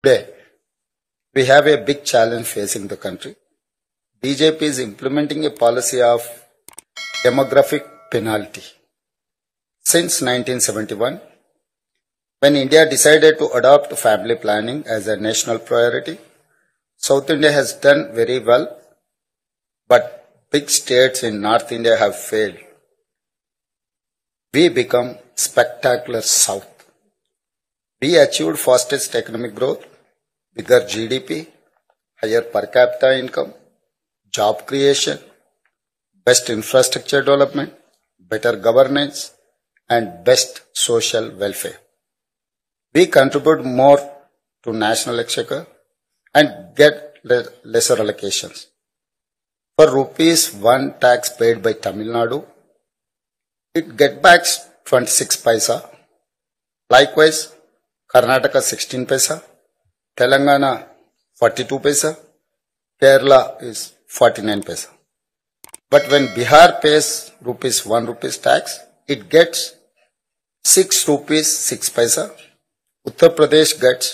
Today, we have a big challenge facing the country. BJP is implementing a policy of demographic penalty. Since 1971, when India decided to adopt family planning as a national priority, South India has done very well, but big states in North India have failed. We become spectacular South. We achieved fastest economic growth, bigger GDP, higher per capita income, job creation, best infrastructure development, better governance, and best social welfare. We contribute more to national exchequer and get lesser allocations. For ₹1 tax paid by Tamil Nadu, it gets back 26 paisa. Likewise, Karnataka 16 paisa, Telangana 42 paisa, Kerala is 49 paisa. But when Bihar pays ₹1 tax, it gets ₹6 6 paisa. Uttar Pradesh gets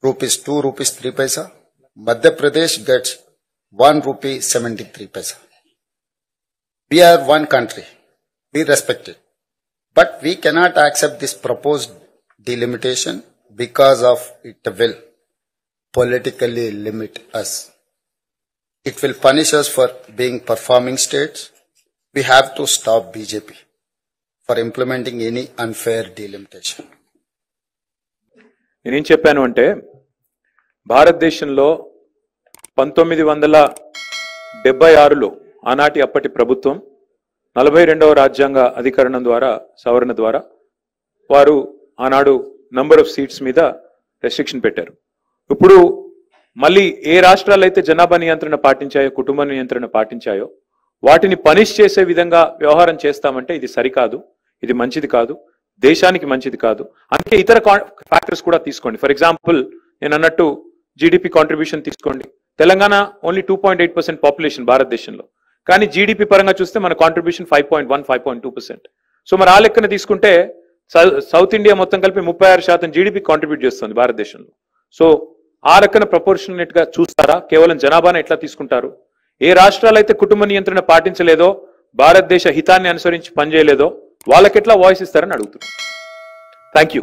₹2 3 paisa. Madhya Pradesh gets ₹1 73 paisa. We are one country. We respect it. But we cannot accept this proposed delimitation because of it will politically limit us. It will punish us for being performing states. We have to stop BJP for implementing any unfair delimitation. నేనేం చెప్పాను అంటే భారతదేశంలో 1976లో ఆనాటి అప్పటి ప్రభుత్వం 42వ రాజ్యాంగ అధికరణం ద్వారా సవరణ ద్వారా వారు ఆనాడు నంబర్ ఆఫ్ సీట్స్ మీద రెస్ట్రిక్షన్ పెట్టారు. ఇప్పుడు మళ్ళీ ఏ రాష్ట్రాలు అయితే జనాభా నియంత్రణ పాటించాయో కుటుంబ నియంత్రణ పాటించాయో వాటిని పనిష్ చేసే విధంగా వ్యవహారం చేస్తామంటే ఇది సరికాదు, ఇది మంచిది కాదు, దేశానికి మంచిది కాదు. అందుకే ఇతర ఫ్యాక్టర్స్ కూడా తీసుకోండి. ఫర్ ఎగ్జాంపుల్ నేను అన్నట్టు జీడిపి కాంట్రిబ్యూషన్ తీసుకోండి. తెలంగాణ ఓన్లీ 2.8% పాపులేషన్ భారతదేశంలో, కానీ జీడిపి పరంగా చూస్తే మన కాంట్రిబ్యూషన్ 5.1, 5.2%. సో మరి ఆ లెక్కన తీసుకుంటే సౌత్ ఇండియా మొత్తం కలిపి 36% జీడిపి కాంట్రిబ్యూట్ చేస్తుంది భారతదేశంలో. సో ఆ లెక్కన ప్రపోర్షనేట్ గా చూస్తారా? కేవలం జనాభాను ఎట్లా తీసుకుంటారు? ఏ రాష్ట్రాలు అయితే కుటుంబ నియంత్రణ పాటించలేదో, భారతదేశ హితాన్ని అనుసరించి పనిచేయలేదో వాళ్ళకెట్లా వాయిస్ ఇస్తారని అడుగుతున్నారు. Thank you.